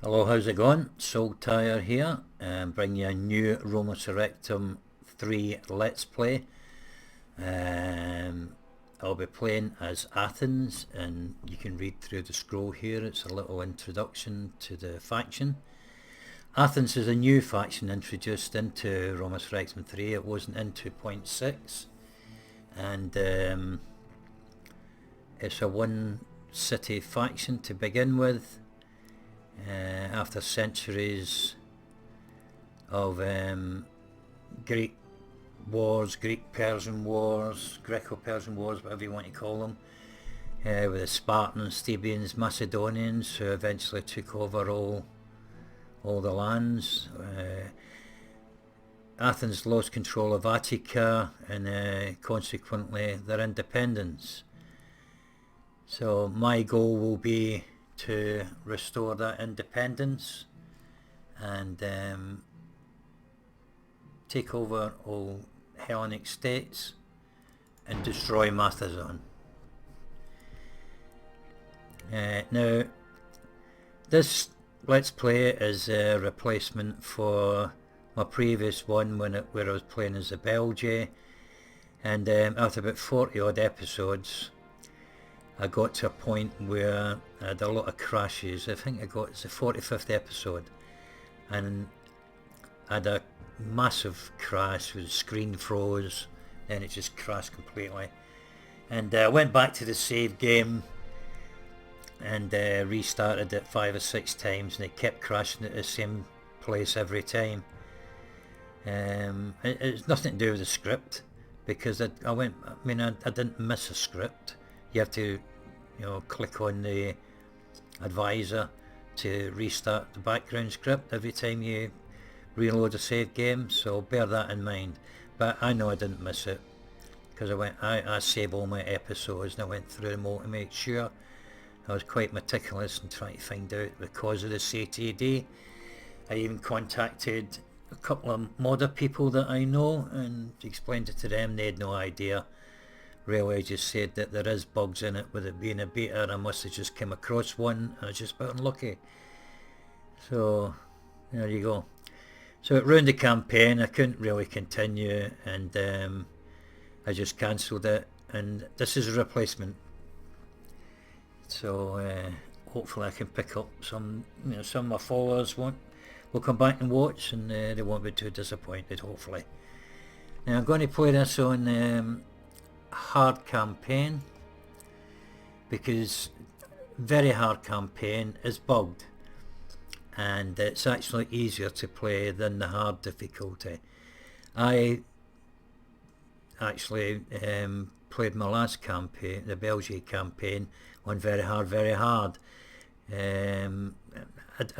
Hello, how's it going? Soul Tire here, and bring you a new Roma Surrectum 3 Let's Play. Um, I'll be playing as Athens, and you can read through the scroll here. It's a little introduction to the faction. Athens is a new faction introduced into Roma Surrectum 3. It wasn't in 2.6, and it's a one city faction to begin with. After centuries of Greek wars, Greek-Persian wars, Greco-Persian wars, whatever you want to call them, with the Spartans, Thebans, Macedonians, who eventually took over all the lands. Athens lost control of Attica and consequently their independence. So my goal will be to restore that independence and take over all Hellenic states and destroy Macedon. Now, this Let's Play is a replacement for my previous one where I was playing as a Belgian, and after about 40 odd episodes I got to a point where I had a lot of crashes. I think it's the 45th episode, and I had a massive crash where the screen froze, then it just crashed completely. And I went back to the save game and restarted it 5 or 6 times, and it kept crashing at the same place every time. It's nothing to do with the script, because I didn't miss a script. You have to, click on the advisor to restart the background script every time you reload a save game, so bear that in mind. But I know I didn't miss it, because I save all my episodes and I went through them all to make sure. I was quite meticulous in trying to find out the cause of the CTD. I even contacted a couple of modder people that I know and explained it to them. They had no idea. Really, just said that there is bugs in it with it being a beta. I must have just come across one. I was just about unlucky. So there you go. So it ruined the campaign. I couldn't really continue, and I just cancelled it. And this is a replacement. So hopefully I can pick up some. Some of my followers will come back and watch, and they won't be too disappointed. Hopefully. Now I'm going to play this on hard campaign, because very hard campaign is bugged, and it's actually easier to play than the hard difficulty. I actually played my last campaign, the Belgian campaign, on very hard. I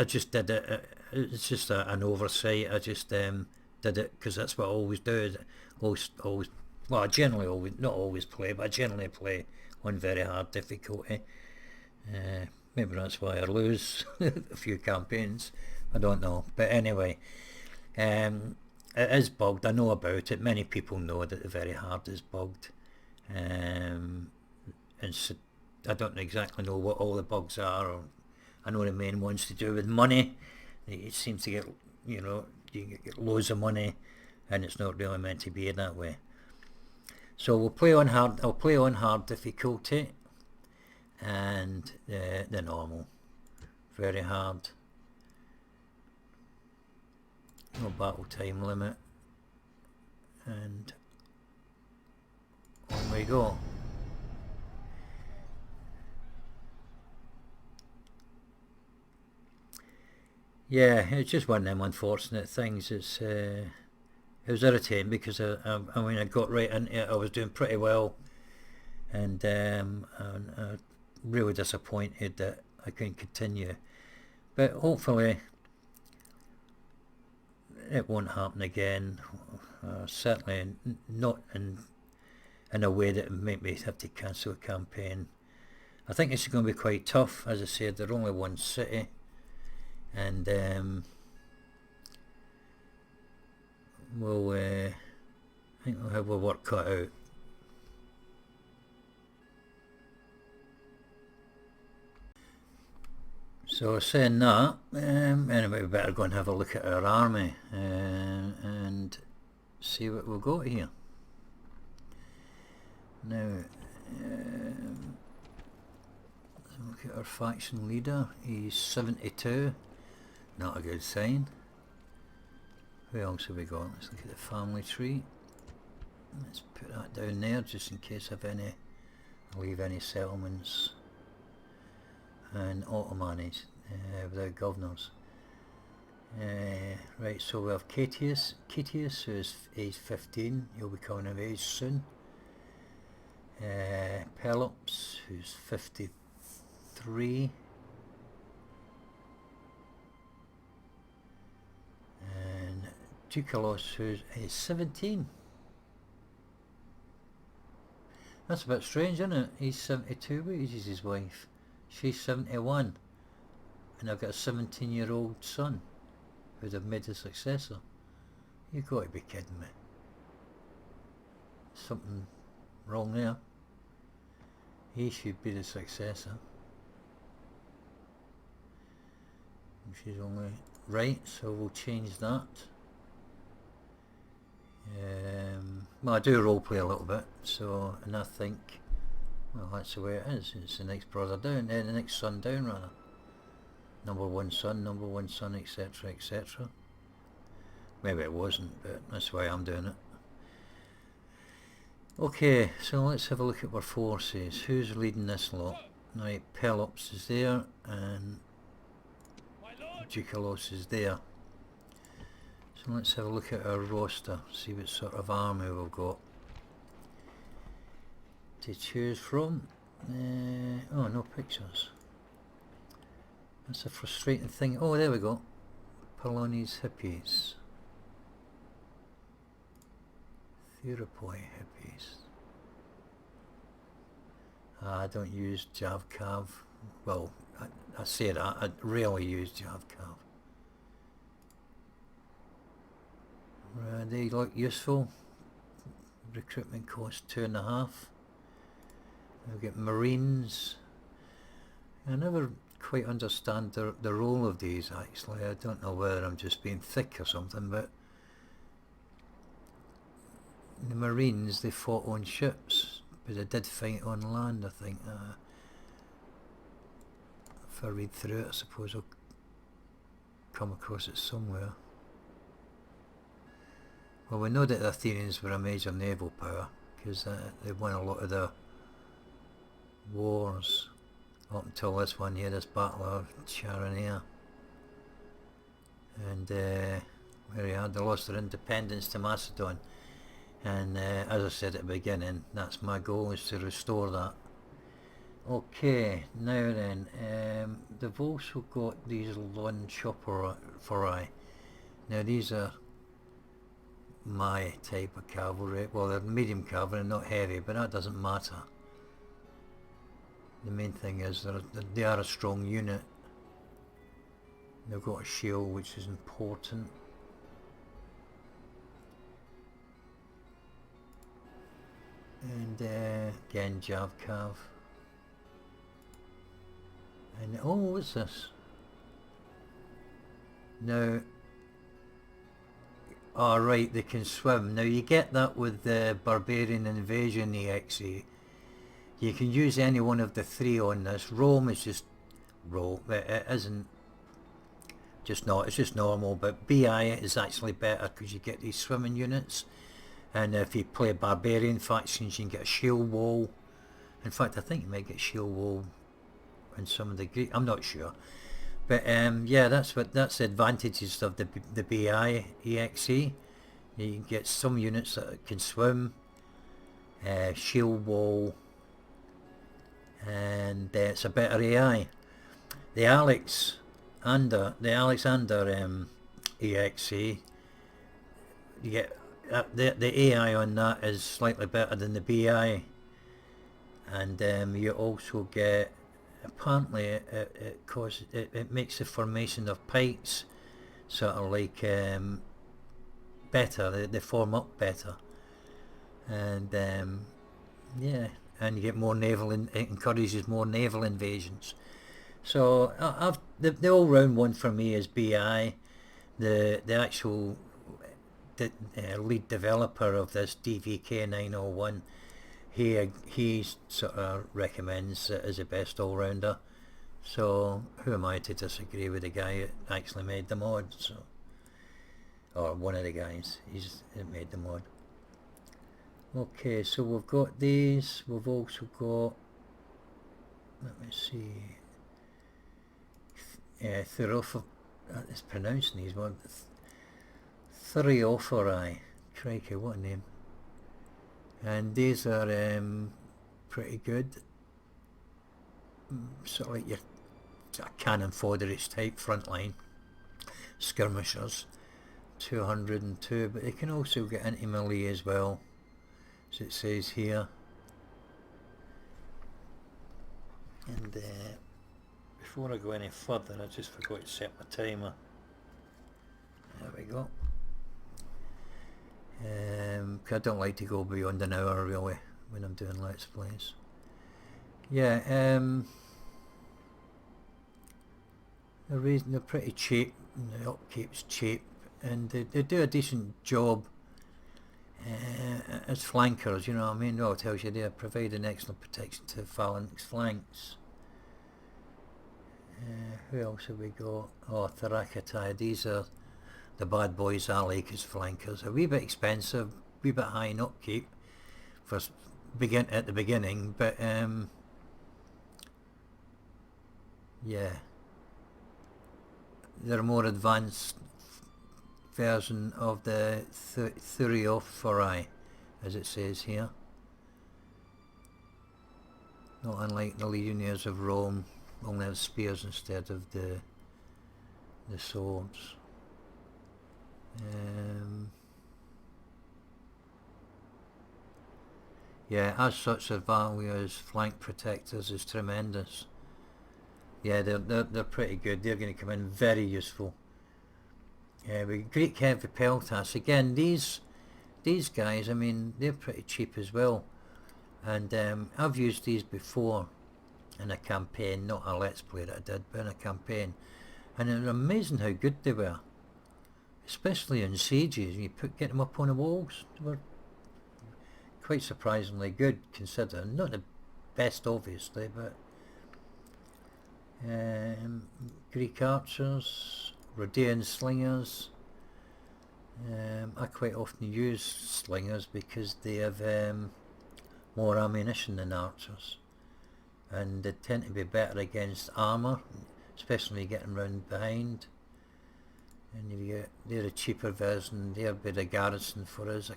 just did it. It's just an oversight. I just did it because that's what I always do. Always. Well, I generally always, not always play, but I generally play on very hard difficulty. Maybe that's why I lose a few campaigns. I don't know. But anyway, it is bugged. I know about it. Many people know that the very hard is bugged. And so I don't exactly know what all the bugs are. Or I know the main ones to do with money. It seems to get, you get loads of money, and it's not really meant to be that way. So we'll play on hard. I'll play on hard difficulty, and the normal, very hard. No battle time limit, and on we go. Yeah, it's just one of them unfortunate things. It was irritating because I got right into it. I was doing pretty well, and I'm really disappointed that I couldn't continue. But hopefully it won't happen again. Certainly not in a way that would make me have to cancel a campaign. I think it's going to be quite tough. As I said, they're only one city, and I think we'll have our work cut out. So saying that, anyway, we better go and have a look at our army and see what we've got here. Now, let's look at our faction leader. He's 72. Not a good sign. Who else have we got? Let's look at the family tree. Let's put that down there just in case I've any, I leave any settlements and Ottomans without governors. Right, so we have Critias, who is age 15, he'll be coming of age soon. Pelops, who's 53. And Ducalos, who's 17. That's a bit strange, isn't it? He's 72, what age is his wife? She's 71. And I've got a 17-year-old son who'd have made a successor. You've got to be kidding me. Something wrong there. He should be the successor. She's only right, so we'll change that. Well, I do roleplay a little bit, so, and I think, well, that's the way it is. It's the next brother down, the next son down rather. Number one son, etc, etc. Maybe it wasn't, but that's why I'm doing it. Okay, so let's have a look at our forces. Who's leading this lot? Right, Pelops is there, and Ducalos is there. So let's have a look at our roster, see what sort of army we've got to choose from. Oh, no pictures. That's a frustrating thing. Oh, there we go. Polonies hippies. Theropoi hippies. I don't use JavCav. Well, I say that, I rarely use JavCav. They look useful. Recruitment cost 2.5. We've got Marines. I never quite understand the role of these actually. I don't know whether I'm just being thick or something, but the Marines, they fought on ships, but they did fight on land, I think. If I read through it, I suppose I'll come across it somewhere. Well, we know that the Athenians were a major naval power because they won a lot of the wars up until this one here, this Battle of Chaeronea. And where they had, they lost their independence to Macedon. And as I said at the beginning, that's my goal, is to restore that. Okay, now then, they've also got these Lonchophori. Now these are my type of cavalry. Well, they're medium cavalry, not heavy, but that doesn't matter. The main thing is they are a strong unit. They've got a shield, which is important. And again, JavCav. And oh, what's this? Now, right, they can swim. Now you get that with the Barbarian Invasion EXE. You can use any one of the three on this. Rome is just Rome. It isn't just not. It's just normal. But BI is actually better because you get these swimming units. And if you play Barbarian factions, you can get a shield wall. In fact, I think you might get shield wall in some of the Greek. I'm not sure. But yeah, that's the advantages of the BI EXE. You can get some units that can swim, shield wall, and it's a better AI. The Alexander EXE, you get the AI on that is slightly better than the BI, and you also get, apparently it makes the formation of pikes sort of like better. They form up better, and yeah, and you get more naval. It encourages more naval invasions. So the all round one for me is BI, the actual lead developer of this DVK 901. He sort of recommends it as the best all rounder. So who am I to disagree with the guy that actually made the mod? So, or one of the guys, that made the mod. Okay, so we've got these. We've also got, let me see, it's pronouncing these ones. Thriophori. Crikey, what a name. And these are pretty good. Sort of like your cannon fodderage type frontline skirmishers. 202, but they can also get into melee as well, as it says here. And before I go any further, I just forgot to set my timer. There we go. 'Cause I don't like to go beyond an hour really when I'm doing Let's Plays. Yeah, they're pretty cheap, and the upkeep's cheap, and they do a decent job as flankers, you know what I mean? Well, it tells you they provide an excellent protection to phalanx flanks. Who else have we got? Oh, Theracatai. These are the bad boys I like as flankers. A wee bit expensive, a wee bit high in upkeep for at the beginning, but yeah, they're a more advanced version of the Thuriophori, as it says here. Not unlike the legionnaires of Rome, only have spears instead of the swords. Yeah, as such, their value as flank protectors is tremendous. Yeah, they're pretty good. They're going to come in very useful. With Greek heavy peltas, again, these guys, I mean, they're pretty cheap as well. And I've used these before in a campaign, not a Let's Play that I did, but in a campaign. And it was amazing how good they were. Especially in sieges, you get them up on the walls. They were quite surprisingly good, considering. Not the best, obviously, but Greek archers, Rhodean slingers. I quite often use slingers because they have more ammunition than archers, and they tend to be better against armour, especially when you're getting round behind. And they're a cheaper version. They're a bit of garrison for us, a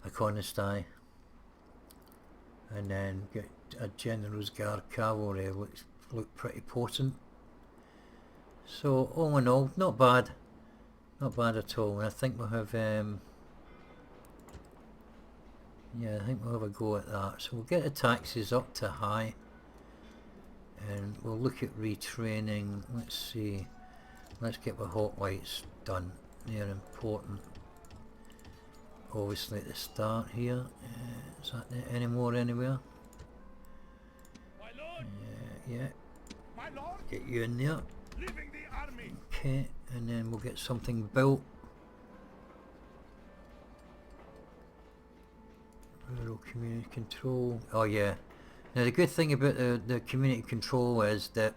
Conistai. And then get a General's Guard cavalry, look pretty potent. So all in all, not bad at all. And I think we'll have yeah, I think we'll have a go at that. So we'll get the taxes up to high, and we'll look at retraining. Let's see. Let's get the hot lights done. They're important. Obviously at the start here. Is that any more anywhere? Yeah. Get you in there. Okay, and then we'll get something built. Rural community control. Oh yeah. Now the good thing about the community control is that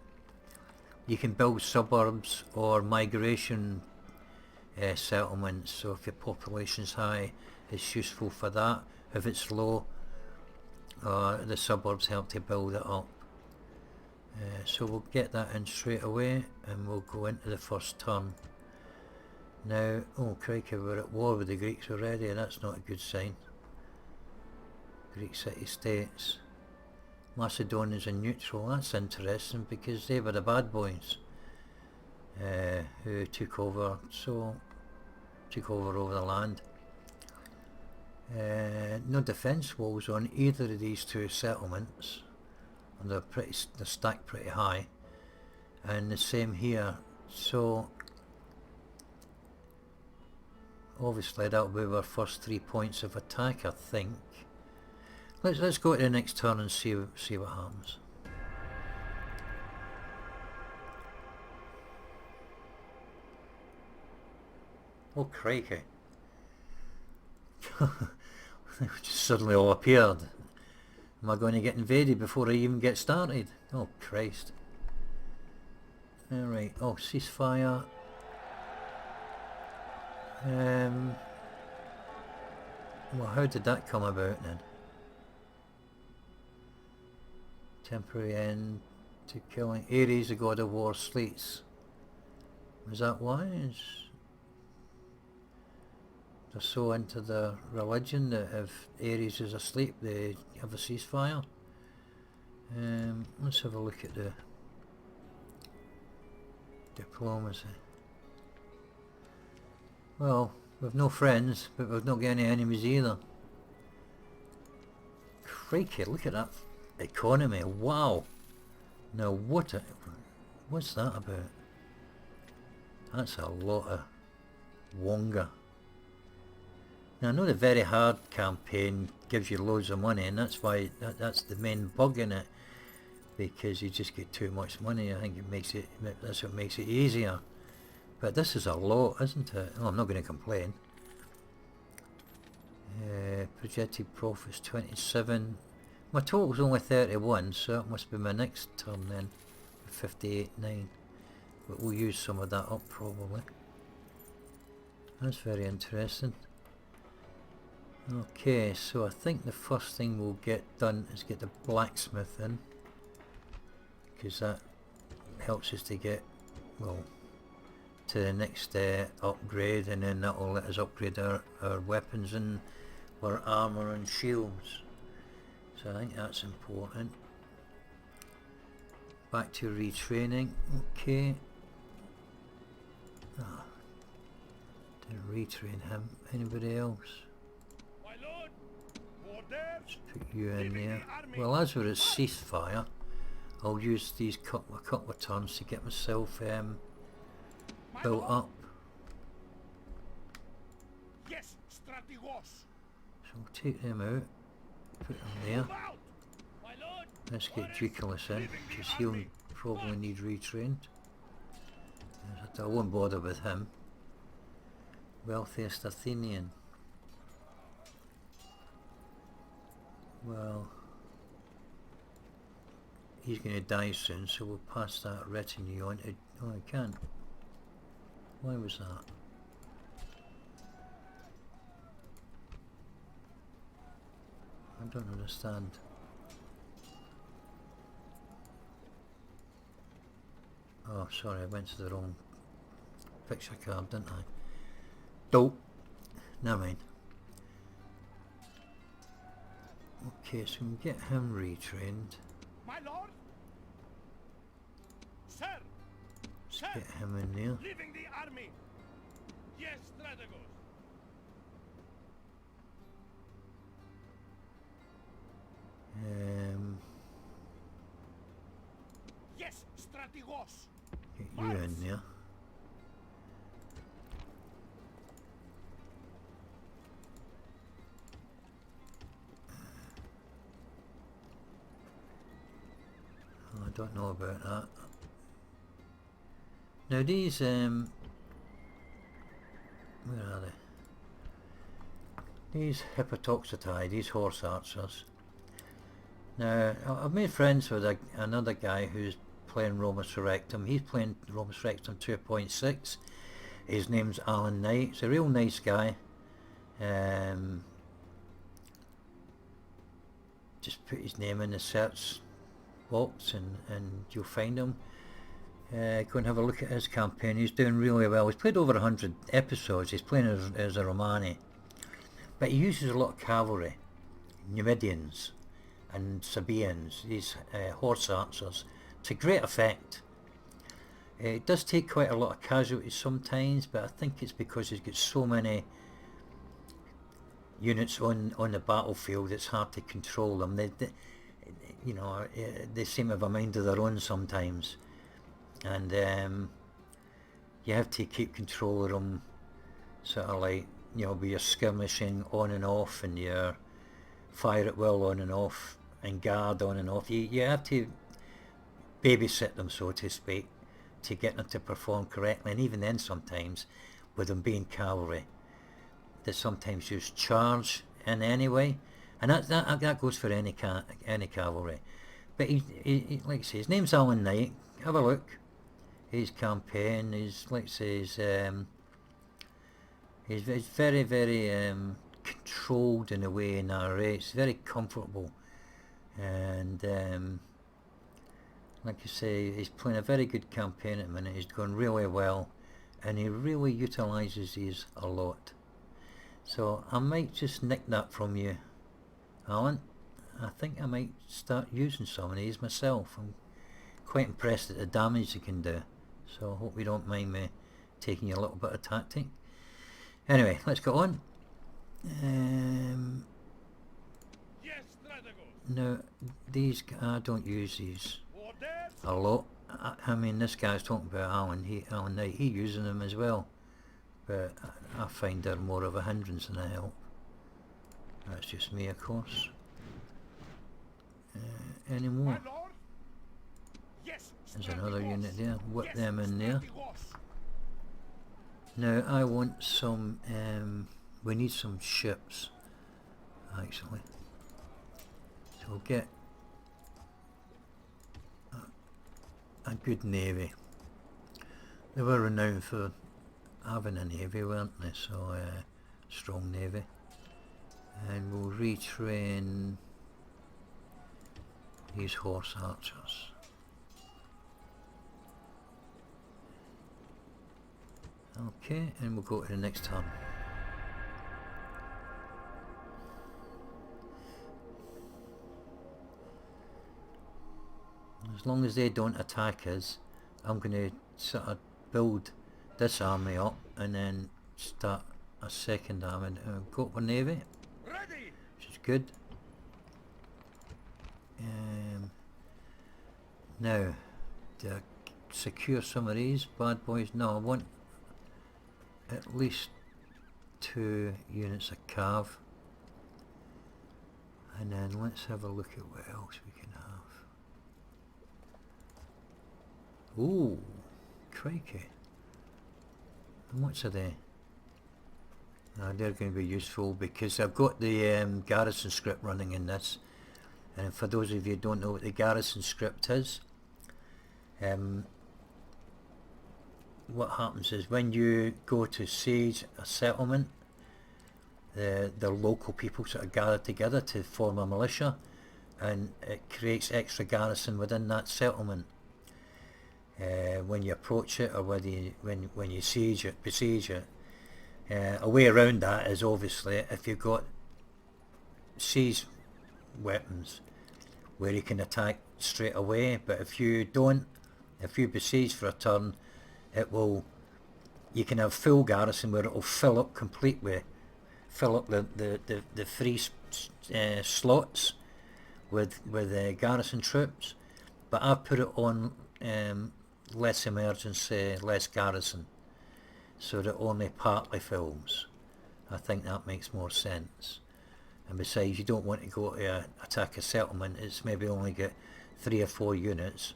you can build suburbs or migration settlements. So if your population's high, it's useful for that. If it's low, the suburbs help to build it up. So we'll get that in straight away, and we'll go into the first turn. Now, oh crikey, we're at war with the Greeks already, and that's not a good sign. Greek city-states. Macedonians are neutral. That's interesting, because they were the bad boys who took over over the land. No defence walls on either of these two settlements, and they're stacked pretty high, and the same here. So obviously that'll be our first 3 points of attack, I think. Let's go to the next turn and see what happens. Oh crikey. They just suddenly all appeared. Am I going to get invaded before I even get started? Oh Christ. Alright, oh ceasefire. Well, how did that come about then? Temporary end to killing Ares, the god of war, sleeps. Is that why? They're so into the religion that if Ares is asleep they have a ceasefire. Let's have a look at the diplomacy. Well, we've no friends, but we've not got any enemies either. Crikey, look at that economy, wow! Now what's that about? That's a lot of wonga. Now I know the Very Hard campaign gives you loads of money, and that's why that's the main bug in it, because you just get too much money. I think that's what makes it easier. But this is a lot, isn't it? Oh, I'm not going to complain. Projected profits 27. My total's only 31, so that must be my next turn then. 58.9. But we'll use some of that up probably. That's very interesting. Okay, so I think the first thing we'll get done is get the blacksmith in, because that helps us to get, well, to the next upgrade, and then that will let us upgrade our weapons and our armour and shields. So I think that's important. Back to retraining. Okay. Oh, didn't retrain him. Anybody else? Let's put you in there. Well, as we're at ceasefire, I'll use these couple of turns to get myself built up. So we'll take them out, put them there. Let's get Duculus in, because he'll probably need retrained. I won't bother with him. Wealthiest Athenian. Well, he's going to die soon, so we'll pass that retinue on to... Oh, I can't. Why was that? I don't understand. Oh, sorry, I went to the wrong picture card, didn't I? Dope. Never mind. Okay, so we can get him retrained. My lord? Sir! Let's get him in there. Leaving the army! Yes, strategos! Yes, strategos! Get you in there. I don't know about that. Now these, where are they? These Hippotoxotai, these horse archers. Now, I've made friends with another guy who's playing Roma Surrectum. He's playing Roma Surrectum 2.6. His name's Alan Knight. He's a real nice guy. Just put his name in the search box and you'll find him. Go and have a look at his campaign. He's doing really well. He's played over 100 episodes. He's playing as a Romani, but he uses a lot of cavalry, Numidians and Sabaeans, these horse archers, to great effect. It does take quite a lot of casualties sometimes, but I think it's because he's got so many units on the battlefield it's hard to control them. You know, they seem to have a mind of their own sometimes, and you have to keep control of them, sort of like, you know, with your skirmishing on and off, and your fire at will on and off, and guard on and off. You have to babysit them, so to speak, to get them to perform correctly, and even then sometimes with them being cavalry. They sometimes use charge in anyway, and that goes for any cavalry. But he like I say, his name's Alan Knight. Have a look. His campaign is, like I say, he's very, very controlled in the way he narrates. Very comfortable, and like I say, he's playing a very good campaign at the minute. He's going really well, and he really utilises these a lot. So I might just nick that from you, Alan. I think I might start using some of these myself. I'm quite impressed at the damage they can do. So I hope you don't mind me taking you a little bit of tactic. Anyway, let's go on. Now, these, I don't use these a lot. I mean, this guy's talking about Alan Knight, he using them as well. But I find they're more of a hindrance than a help. That's just me, of course. Any more? There's another unit there. Whip them in there. Now I want some, we need some ships actually. So we'll get a good navy. They were renowned for having a navy, weren't they? So strong navy. And we'll retrain these horse archers. Okay, and we'll go to the next turn. As long as they don't attack us, I'm going to sort of build this army up and then start a second army. Go up with navy, which is good. Now, to secure some of these bad boys, no, I want at least 2 units of cav, and then let's have a look at what else we can have. Ooh, crikey, how much are they? They're going to be useful because I've got the garrison script running in this, and for those of you who don't know what the garrison script is, what happens is when you go to siege a settlement, the local people sort of gather together to form a militia, and it creates extra garrison within that settlement. When you approach it, or whether when you siege it, besiege it, a way around that is obviously if you've got siege weapons where you can attack straight away, but if you don't, if you besiege for a turn, you can have full garrison where it will fill up completely, fill up the free slots with garrison troops, but I've put it on less emergency, less garrison, so that it only partly fills. I think that makes more sense. And besides, you don't want to go to attack a settlement, it's maybe only get 3 or 4 units,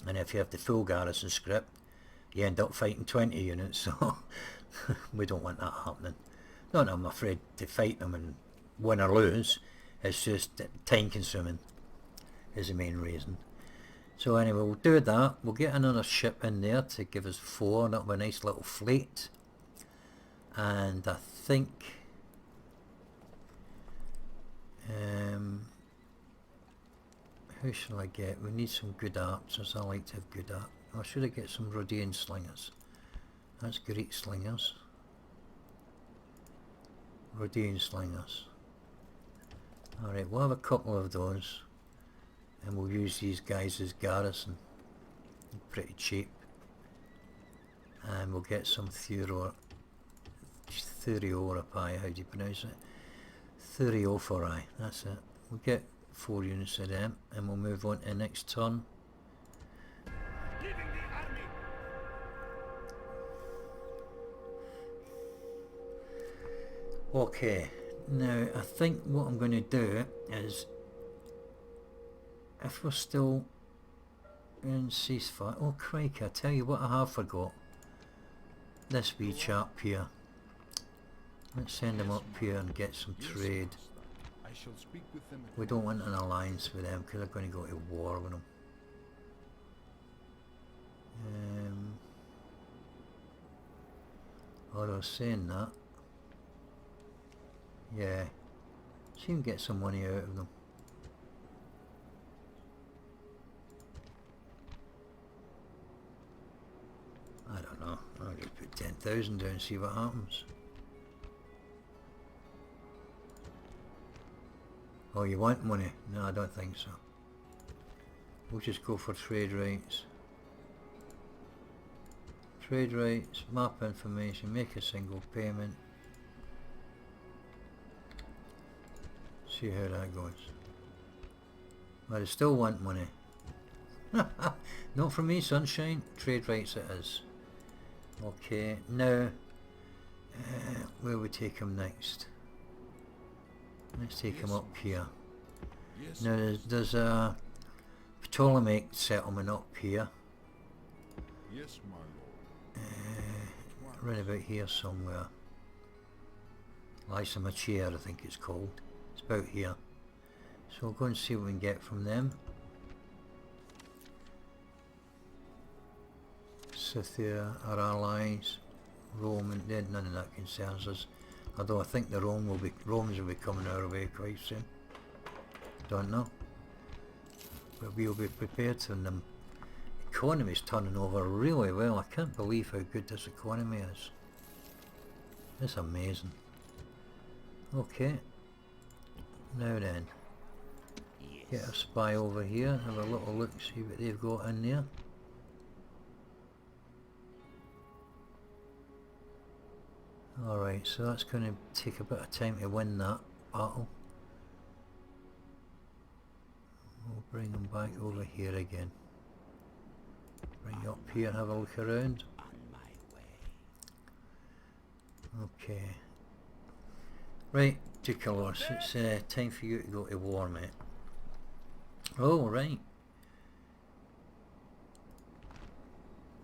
and if you have the full garrison script, you end up fighting 20 units, so we don't want that happening. Not that I'm afraid to fight them and win or lose, it's just time consuming is the main reason. So anyway, we'll do that. We'll get another ship in there to give us 4, that'll be a nice little fleet. And I think who shall I get? We need some good archers. I like to have good archers. Or should I get some Rhodean slingers? That's Greek slingers. Rhodean slingers. Alright, we'll have a couple of those, and we'll use these guys as garrison. Pretty cheap. And we'll get some Thureorapai, how do you pronounce it? Thureophori, that's it. We'll get 4 units of them, and we'll move on to the next turn. Okay, now I think what I'm going to do is, if we're still in ceasefire, oh crikey, I tell you what I have forgot. this wee chap here. Let's send him up here and get some trade. I shall speak with them. We don't want an alliance with them because they're going to go to war with them. Oh, I was saying that. Yeah. See him get some money out of them. I don't know. I'll just put 10,000 down and see what happens. Oh, you want money? No, I don't think so. We'll just go for trade rights. Trade rights, map information, make a single payment. See how that goes. But I still want money. Not for me, sunshine. Trade rights it is. Okay, now where we take him next? Let's take him up here. Yes. Now there's a Ptolemaic settlement up here. Yes, my lord. Right about here somewhere. Lysimachia, I think it's called. It's about here. So we'll go and see what we can get from them. Scythia, our allies. Rome, and none of that concerns us. Although I think the Romans will be coming our way quite soon. Don't know. But we'll be prepared to them. Economy's turning over really well. I can't believe how good this economy is. It's amazing. Okay. Now then. Get a spy over here, have a little look, see what they've got in there. Alright, so that's going to take a bit of time to win that battle. We'll bring them back over here again. Bring you up here, have a look around. Okay. Right, Ducalos, it's time for you to go to war, mate. Oh, right.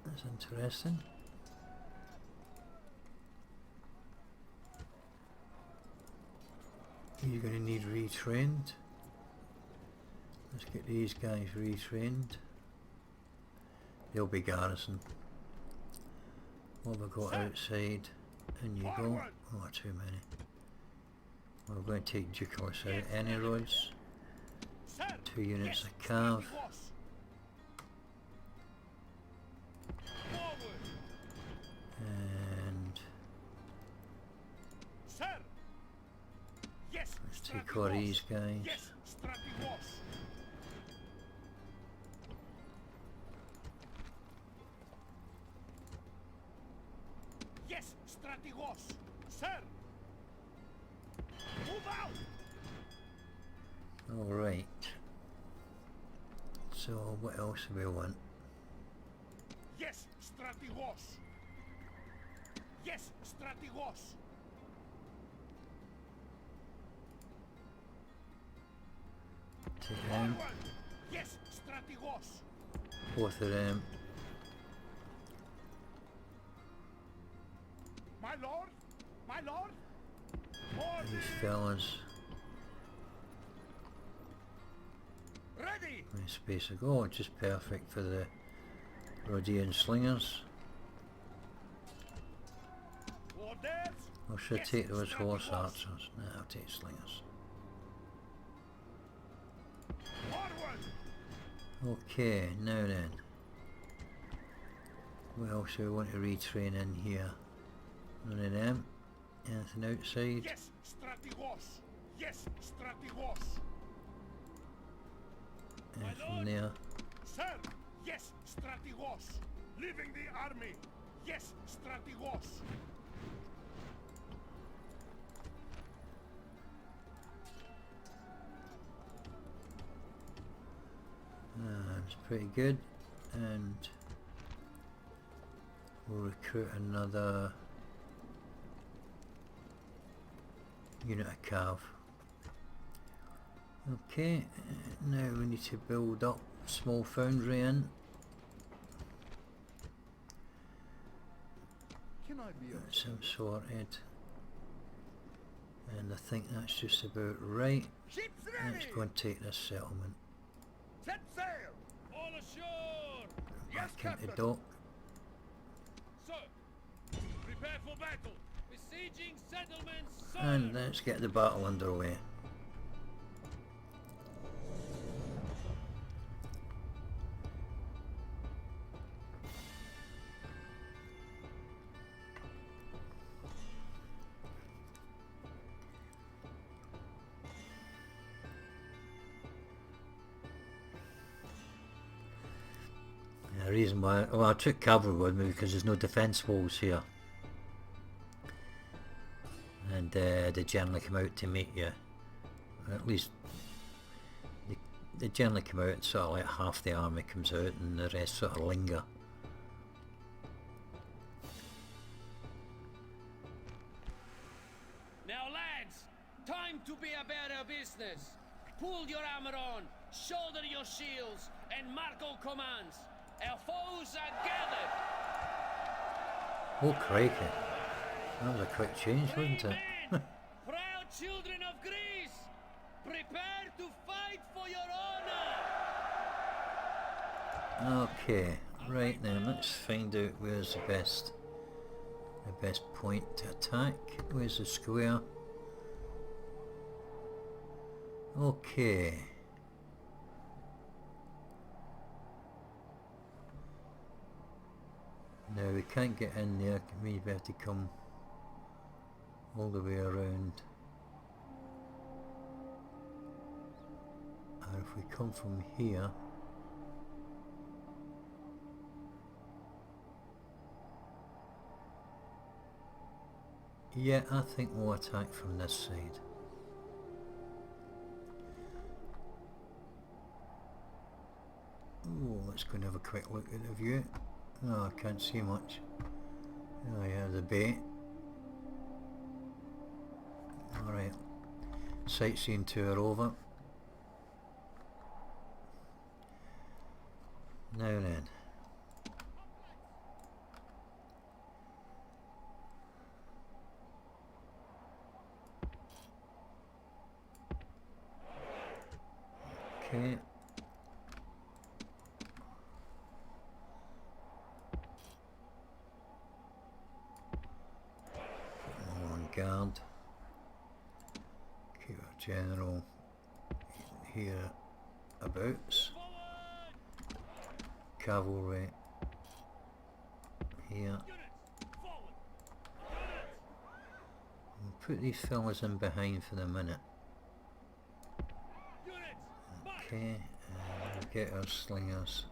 That's interesting. You're going to need retrained. Let's get these guys retrained. They'll be garrison. What have we got outside? In you go. Oh, too many. We're going to take Ducalos out. Any roads? 2 units of cav. And let's take all these guys. Yes, strategos, sir. Move out. Alright. So what else do we want? Yes, strategos. Yes, strategos. Take them. Yes, strategos. Both of them. My lord, my lord. These fellas. Ready. Nice space of go, just perfect for the Rhodian slingers. Orders. Or should I Yes, take those horse strategos. archers? No, I'll take slingers. Forward. Okay, now then. What else do we want to retrain in here? None of them. Anything outside? Yes, strategos. Yes, strategos. Anything there? Sir. Yes, strategos. Leaving the army. Yes, strategos. It's pretty good. And we'll recruit another unit of cav. Okay, now we need to build up small foundry in. can I be of That's him service? sorted. And I think that's just about right. Ships Let's go and take this settlement Set sail! All ashore! Yes, back into Captain! dock. Sir! Prepare for battle! Besieging settlements, sir! And let's get the battle underway. The reason why, well, I took cavalry with me because there's no defence walls here, and they generally come out to meet you. At least they generally come out and sort of like half the army comes out and the rest sort of linger. Now lads, time to be about our business. Pull your armor on, shoulder your shields, and mark all commands. Our foes are gathered. Oh crikey, that was a quick change, wasn't it? Men, proud children of Greece, prepare to fight for your honor. Okay, right then, let's find out where's the best point to attack. Where's the square? Okay. Now we can't get in there, we have to come all the way around. And if we come from here, yeah, I think we'll attack from this side. Oh, let's go and have a quick look at the view. Oh, I can't see much. Oh yeah, the bay. Alright, sightseeing tour over. Now then. Okay. Guard. Keep our general here abouts. Cavalry here. We'll put these fellas in behind for the minute. Okay, and we'll get our slingers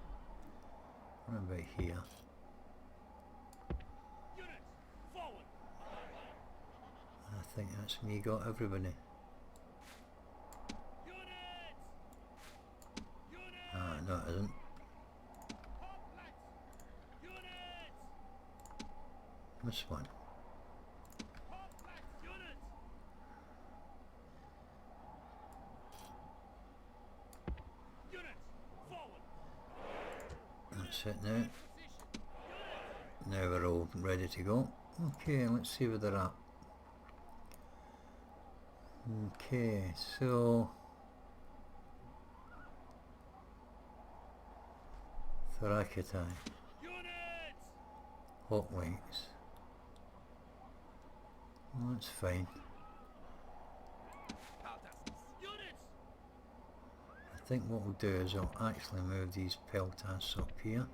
right about here. I think that's me got everybody. Ah, no it isn't. This one. That's it now. Now we're all ready to go. Okay, let's see where they're at. Okay, so Thracitai, hot wings. Well, that's fine. I think what we'll do is I'll actually move these peltas up here.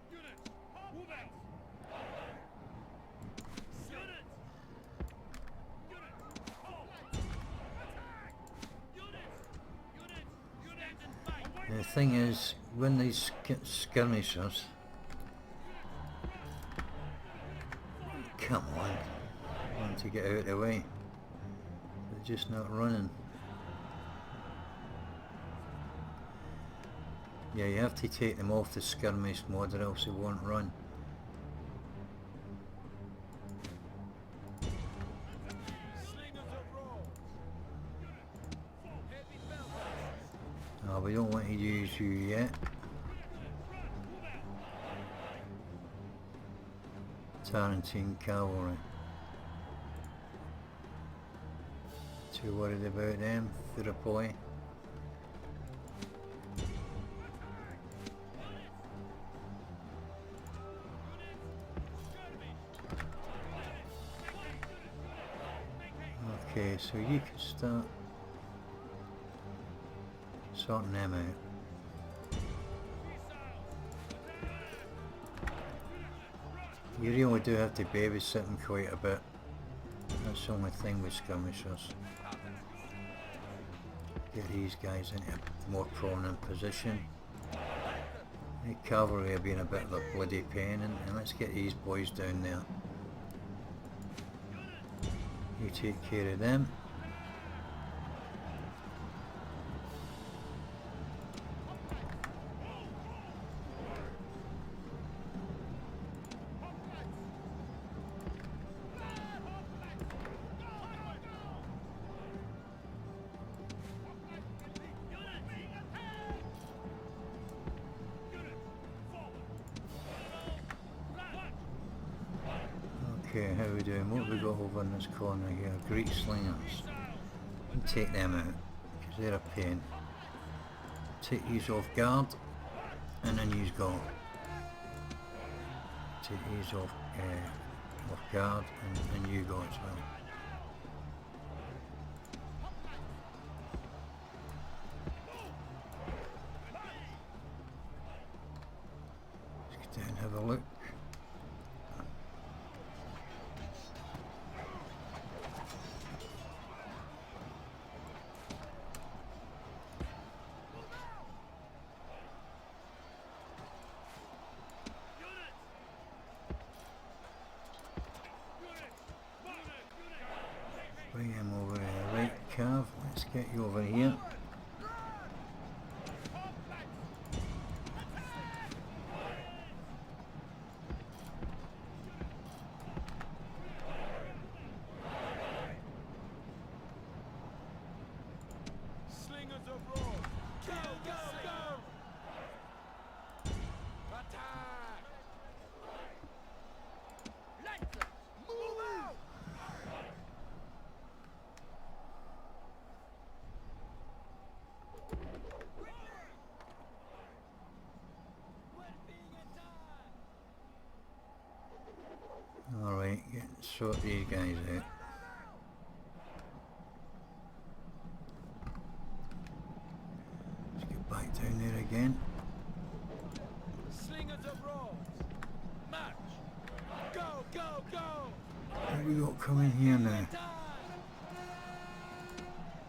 The thing is, when these skirmishers, come on, want to get out of the way, they're just not running. Yeah, you have to take them off the skirmish mode or else they won't run. Oh, we don't want to use you yet. Tarantine cavalry. Too worried about them, for a boy. Okay, so you can start sorting them out. You really do have to babysit them quite a bit. That's the only thing with skirmishers. Get these guys into a more prominent position. The cavalry have been a bit of a bloody pain, and let's get these boys down there. You take care of them. Okay, how are we doing? What have we got over in this corner here? Greek slingers. And take them out, because they're a pain. Take these off guard, and then use go. Take these off guard, and you go as well. Let's get down and have a look. Bring him over here, right, Cav, let's get you over here. Slingers abroad! Go, go, go! Attack! Lancers! Move out! Alright, sort these guys out. Let's get back down there again. Slingers abroad! March! Go, go, go! What have we got coming here now?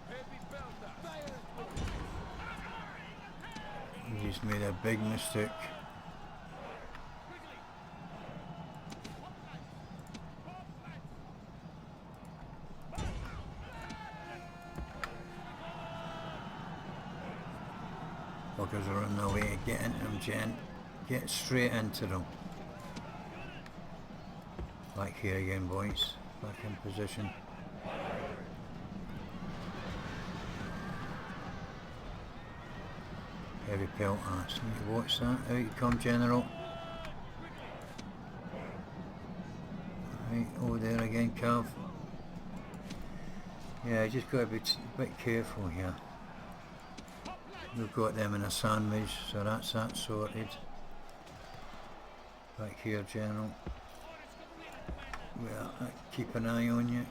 Heavy belter! Fire! We just made a big mistake. Buggers are on their way to get into them, Jen. Get straight into them. Back here again, boys. Back in position. Heavy pelt ass. Need to watch that. Out you come, General. Right, over there again, Cav. Yeah, just got to be a bit careful here. We've got them in a sandwich, so that's that sorted. Back here, General. Well, keep an eye on you.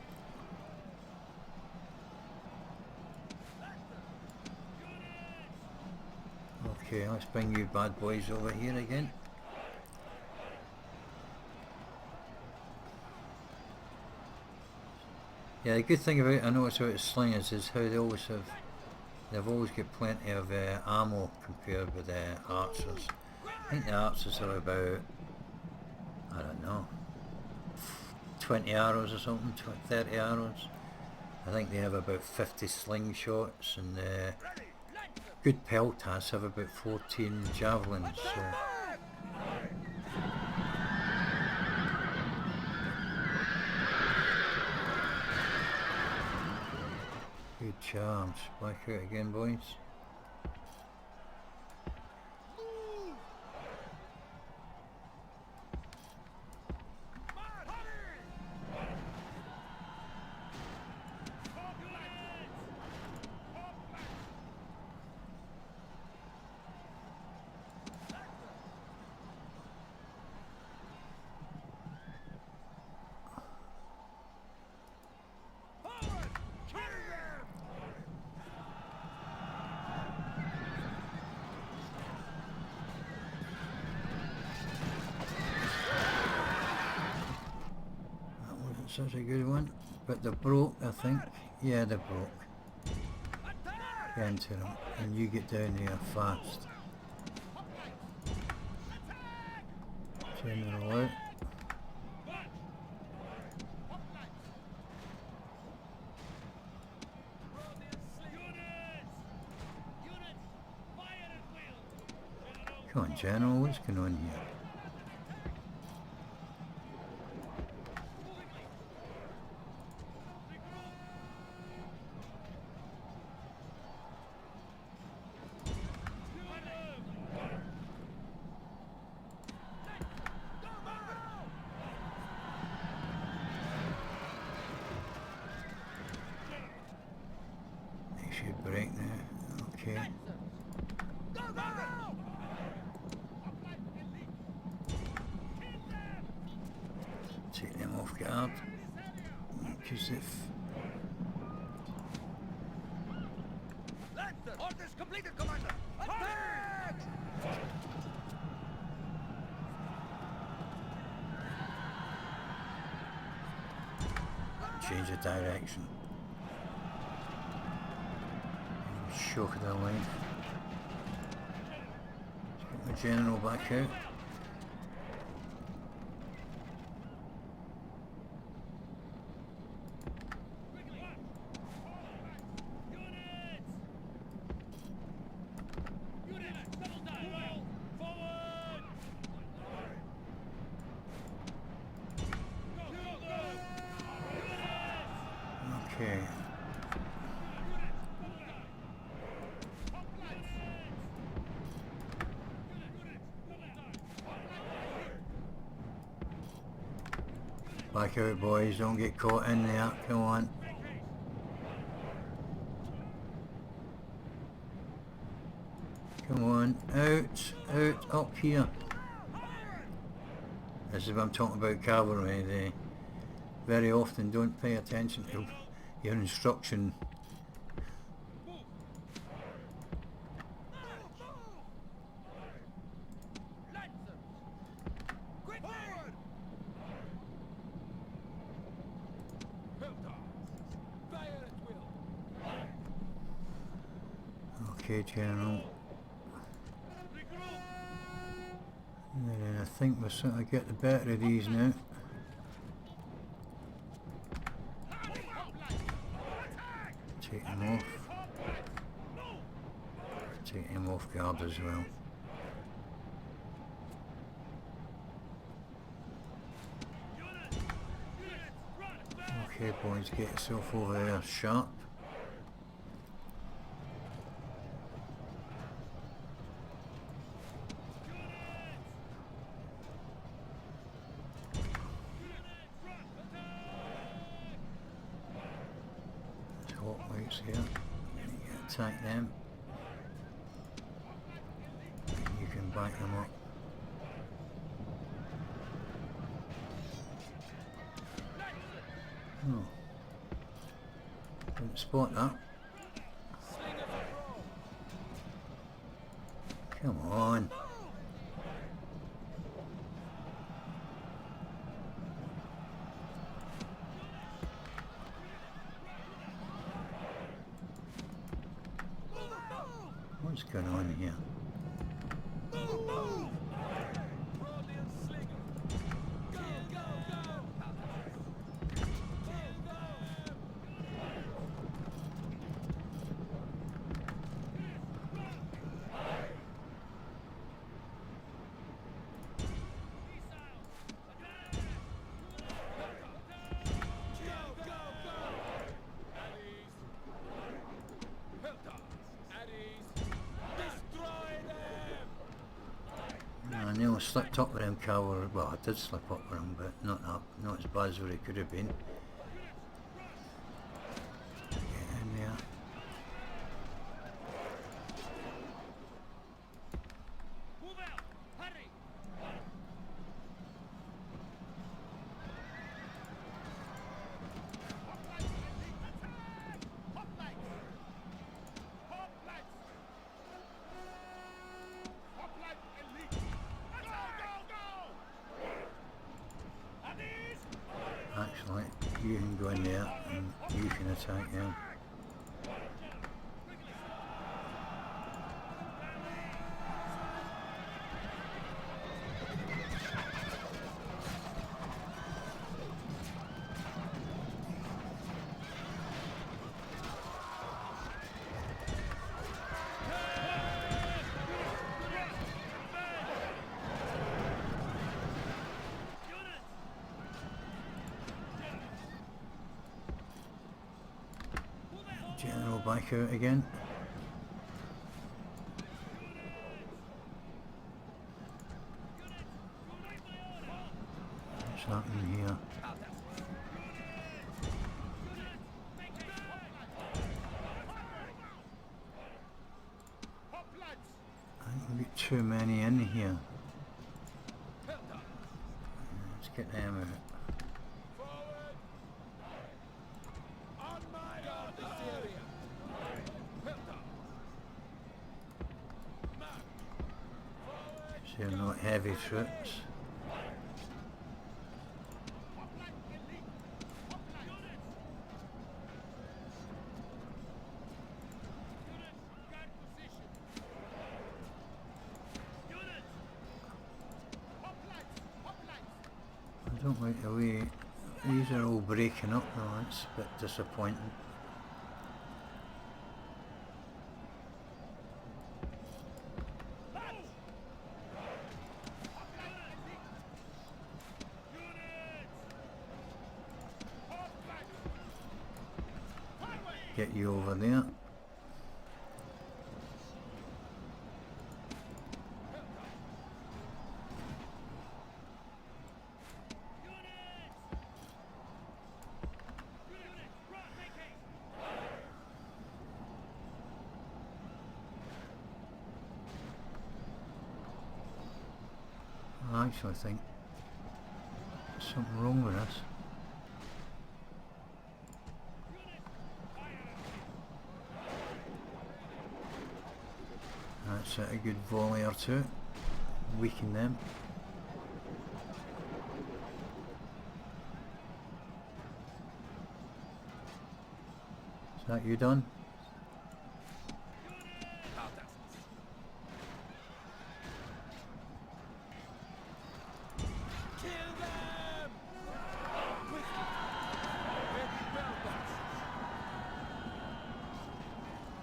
Okay, let's bring you bad boys over here again. Yeah, the good thing about I notice about slingers is how they've always got plenty of ammo compared with archers. I think the archers are about, I don't know, 20 arrows or something, 30 arrows. I think they have about 50 slingshots, and good peltas have about 14 javelins. So. Good charms. Back out again, boys. such a good one. But they're broke, I think. Yeah, they're broke. Get into them. And you get down there fast. General out. Come on, General, what's going on here? They should break now. Okay. Take them off guard. Because if Orders completed, Commander! Attack! change the direction. Shock of the line. Let's get my general back out. Okay. Back out, boys, don't get caught in there, come on. Come on, out, up here. This is what I'm talking about cavalry. They very often don't pay attention to your instruction. Okay, General. And I think we're starting to get the better of these now. Take them off. Take them off guard as well. Okay, boys, get yourself over there sharp. Here, you attack them, you can back them up. Oh, didn't spot that. Come on. What's going on here? I nearly slipped up with him, cavalry. Well, I did slip up with him, but not as bad as what it could have been. Get in there. Move out! Hurry! Actually, You can go in there and you can attack them. General back out again. What's happening here? I think we've got too many in here. Let's get them out. So they're not heavy troops. I don't like the way these are all breaking up though, it's a bit disappointing. Get you over there. I actually think there's something wrong with us. That's a good volley or two. Weaken them. Is that you done?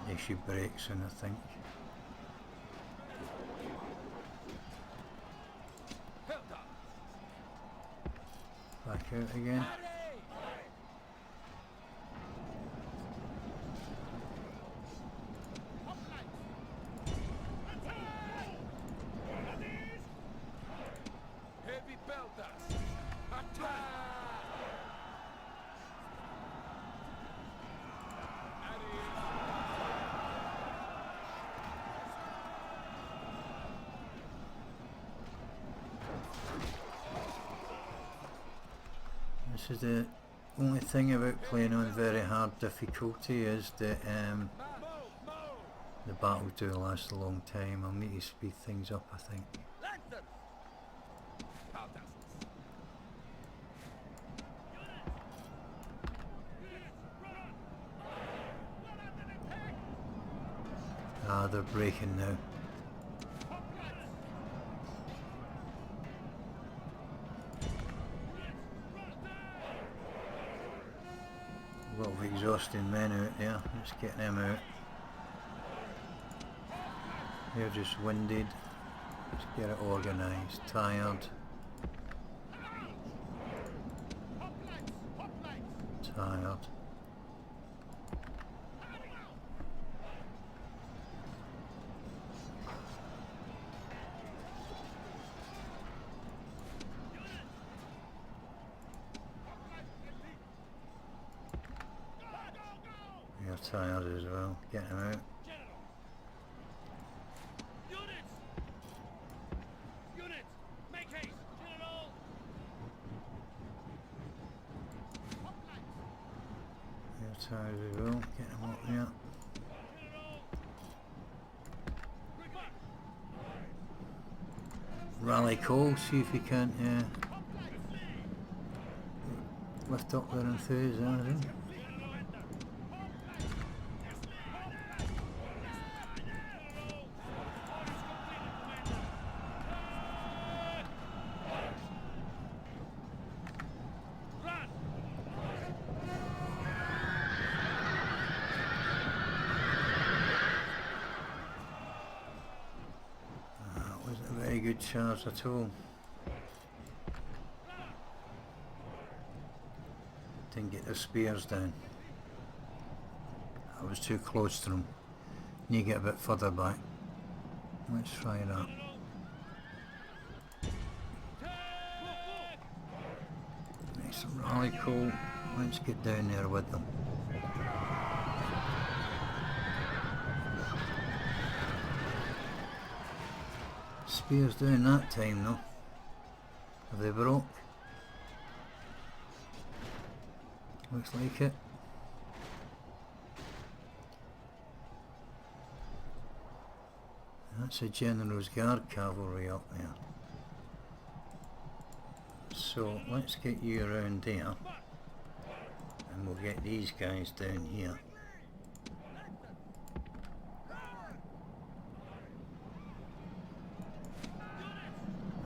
They should break soon, I think. Back out again. This is the only thing about playing on very hard difficulty is that the battles do last a long time. I'll need to speed things up, I think. Ah, they're breaking now. A lot of exhausting men out there. Let's get them out. They're just winded. Let's get it organised. Tired. Tired. You're tired as well. Get them out. You're tired as well. Get them up there. Rally call. See if you can lift up their enthusiasm. That wasn't a very good charge at all. Didn't get the spears down. I was too close to them. Need to get a bit further back. Let's try that. Nice and rally call. Let's get down there with them. Spears down that time though. Have they broke? Looks like it. That's a General's Guard cavalry up there. So let's get you around there and we'll get these guys down here.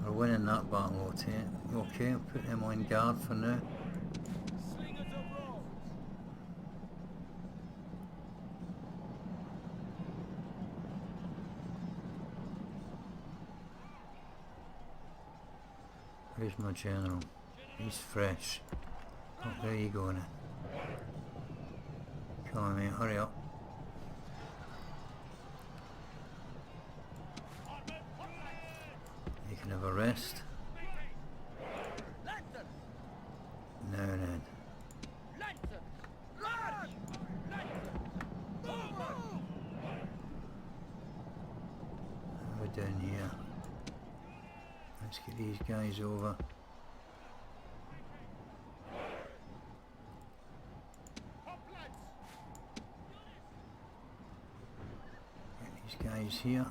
We're winning that battle, okay, I'll put them on guard for now. Where's my general? He's fresh. Oh, there you go now. Come on mate, hurry up. You can have a rest. Now then. We're down here. Let's get these guys over. Get these guys here.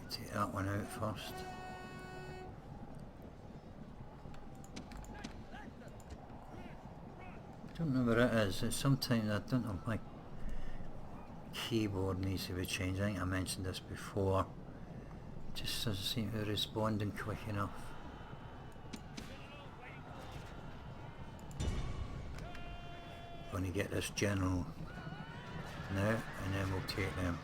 Take that one out first. I don't know what it is. It's sometimes I don't know, my keyboard needs to be changed. I think I mentioned this before. Just doesn't seem to be responding quick enough. Going to get this general now and then we'll take them.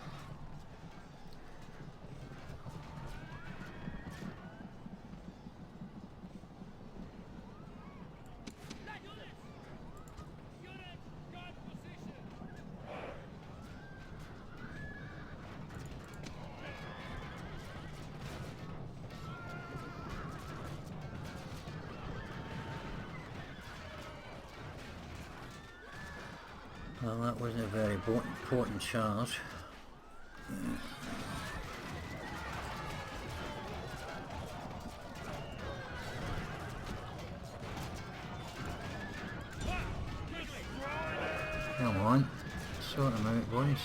Well, that wasn't a very important charge. Come on, sort them out, boys.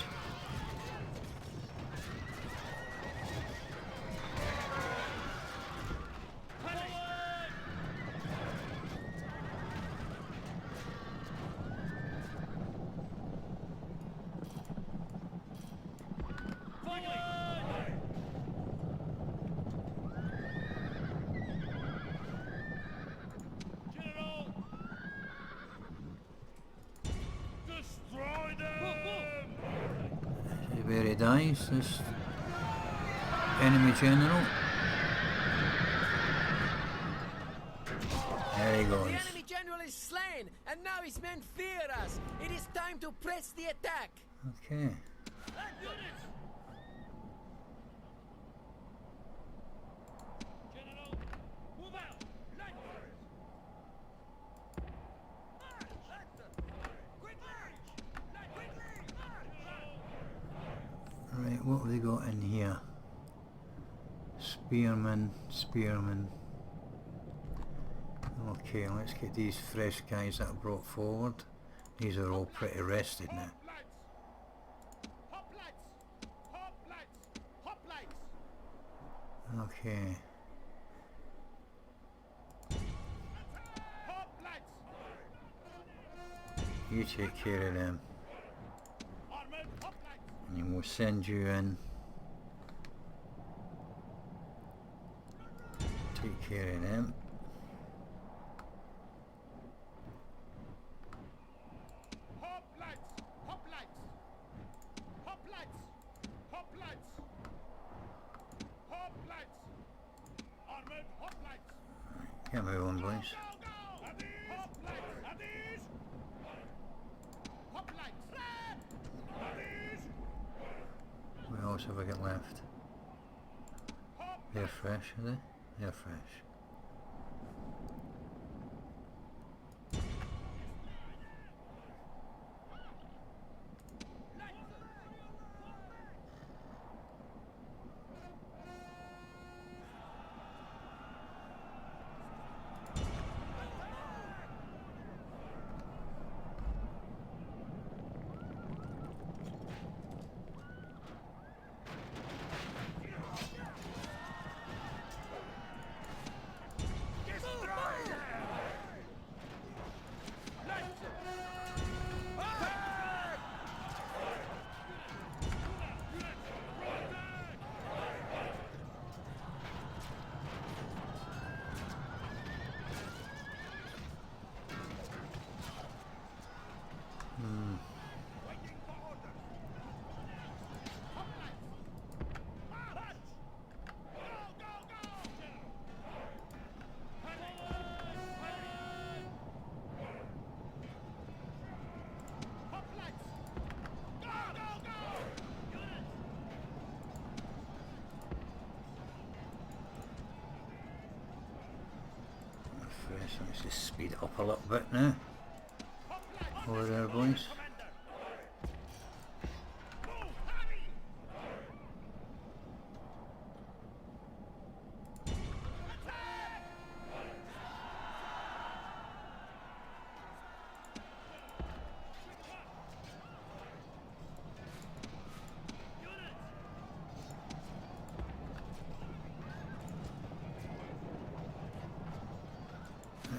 Where he dies, this enemy general. There he goes. The enemy general is slain, and now his men fear us. It is time to press the attack. Okay. General, move out! Quickly! Right, what have they got in here? Spearmen, spearmen. Okay, let's get these fresh guys that I brought forward. These are all pretty rested now. Okay. You take care of them. And we'll send you in. Take care of them. Get me on, boys. What else have I got left? They're fresh, are they? They're fresh. Let's just speed it up a little bit now. Over there, boys.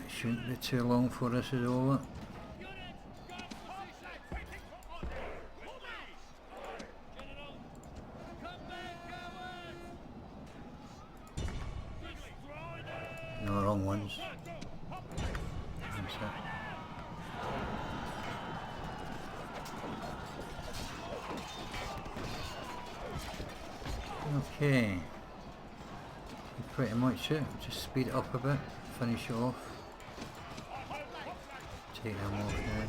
Shouldn't be too long for this is over. No, wrong ones. That's it. Okay. Pretty much it. Just speed it up a bit. Finish it off. Take them off now.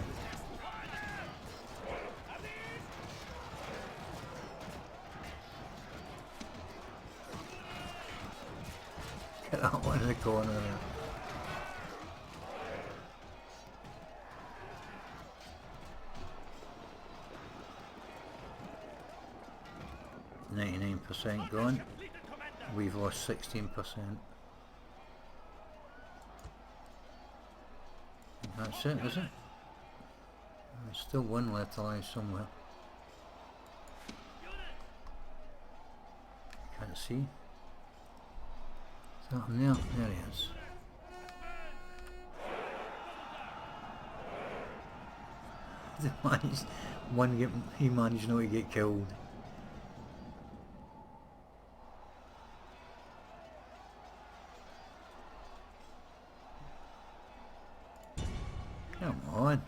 Get that one in the corner there. %, gone. We've lost 16%. That's it, is it? There's still one left alive somewhere. Can't see. Is that him there? There he is. He managed not to get killed. Come on.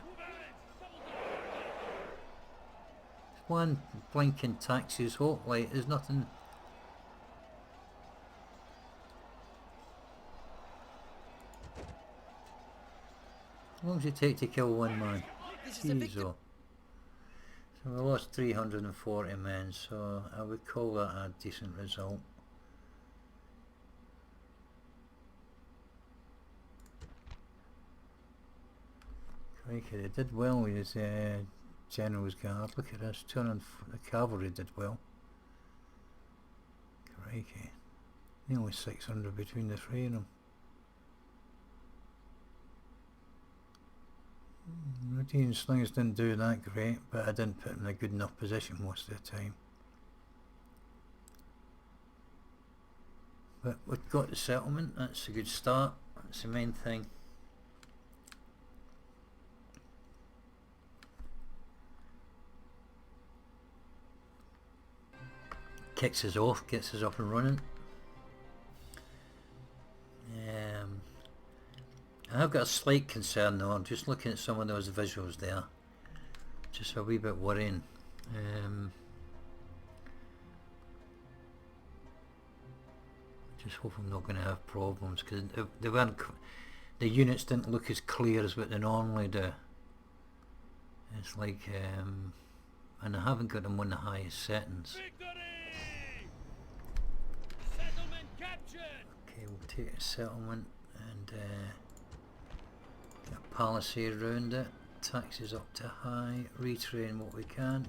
One blinking taxi's hot light is nothing. How long does it take to kill one man? Jeez, oh. So we lost 340 men, so I would call that a decent result. Crikey, they did well with his General's Guard. Look at this, the cavalry did well. Crikey. Nearly 600 between the three of them. Routine slings didn't do that great, but I didn't put them in a good enough position most of the time. But we've got the settlement, that's a good start, that's the main thing. Kicks us off, gets us up and running. I have got a slight concern though, I'm just looking at some of those visuals there. Just a wee bit worrying. Just hope I'm not going to have problems, because they weren't, the units didn't look as clear as what they normally do. It's like, and I haven't got them on the highest settings. Victory! Settlement captured! Okay, we'll take a settlement and get a palisade around it. Taxes up to high, retrain what we can.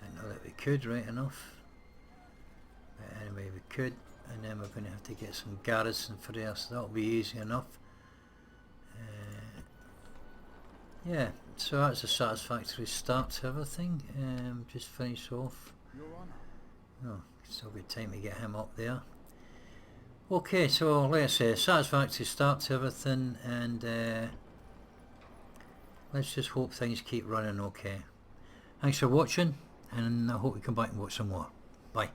Didn't know that we could, right enough. But anyway, we could, and then we're going to have to get some garrison for there, so that'll be easy enough. Yeah, so that's a satisfactory start to everything. Just finish off. Your Honor. Oh, still got time to get him up there. Okay, so like I say, satisfactory start to everything, and let's just hope things keep running okay. Thanks for watching, and I hope you come back and watch some more. Bye.